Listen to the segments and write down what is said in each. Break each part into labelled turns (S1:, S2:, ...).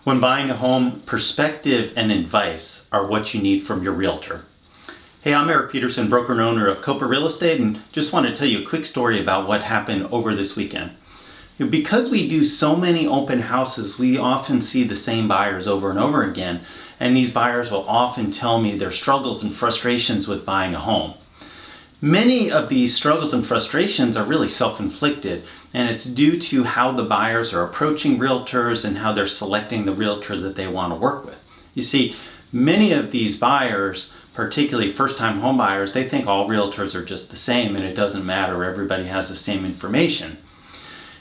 S1: When buying a home, perspective and advice are what you need from your realtor. Hey, I'm Eric Peterson, broker and owner of Kopa Real Estate, and just want to tell you a quick story about what happened over this weekend. Because we do so many open houses, we often see the same buyers over and over again, and these buyers will often tell me their struggles and frustrations with buying a home. Many of these struggles and frustrations are really self-inflicted, and it's due to how the buyers are approaching realtors and how they're selecting the realtor that they want to work with. You see, many of these buyers, particularly first-time home buyers, they think all realtors are just the same and it doesn't matter, everybody has the same information.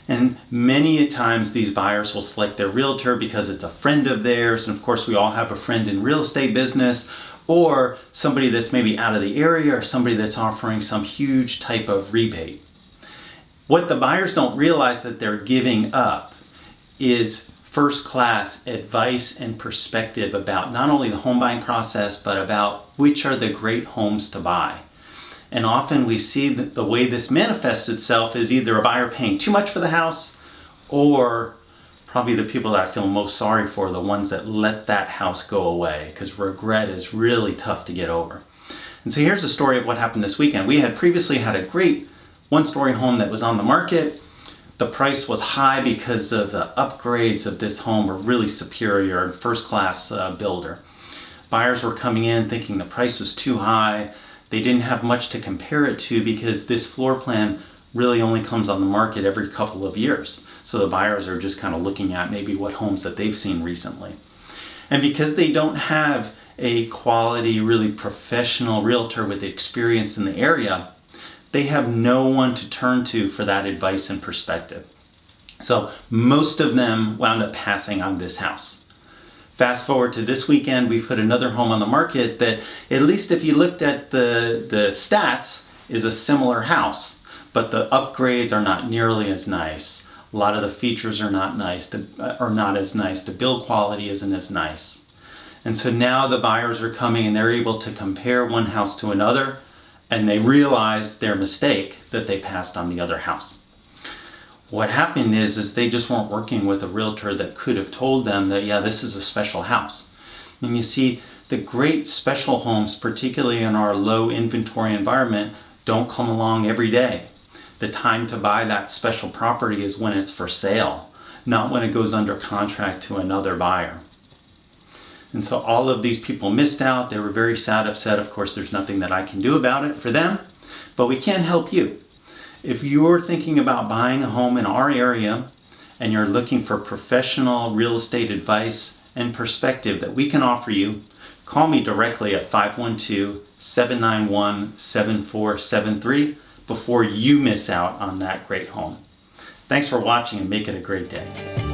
S1: And many times these buyers will select their realtor because it's a friend of theirs, and of course we all have a friend in real estate business, or somebody that's maybe out of the area, or somebody that's offering some huge type of rebate. What the buyers don't realize that they're giving up is first-class advice and perspective about not only the home buying process, but about which are the great homes to buy. And often we see that the way this manifests itself is either a buyer paying too much for the house, or probably the people that I feel most sorry for, the ones that let that house go away, because regret is really tough to get over. And so here's a story of what happened this weekend. We had previously had a great one-story home that was on the market. The price was high because of the upgrades of this home were really superior and first-class builder. Buyers were coming in thinking the price was too high. They didn't have much to compare it to because this floor plan really only comes on the market every couple of years. So the buyers are just kind of looking at maybe what homes that they've seen recently. And because they don't have a quality, really professional realtor with experience in the area, they have no one to turn to for that advice and perspective. So most of them wound up passing on this house. Fast forward to this weekend, we put another home on the market that, at least if you looked at the stats, is a similar house, but the upgrades are not nearly as nice. A lot of the features are not as nice. The build quality isn't as nice. And so now the buyers are coming and they're able to compare one house to another, and they realize their mistake that they passed on the other house. What happened is they just weren't working with a realtor that could have told them that, yeah, this is a special house. And you see, the great special homes, particularly in our low inventory environment, don't come along every day. The time to buy that special property is when it's for sale, not when it goes under contract to another buyer. And so all of these people missed out. They were very sad, upset. Of course, there's nothing that I can do about it for them, but we can help you. If you're thinking about buying a home in our area and you're looking for professional real estate advice and perspective that we can offer you, call me directly at 512-791-7473 before you miss out on that great home. Thanks for watching and make it a great day.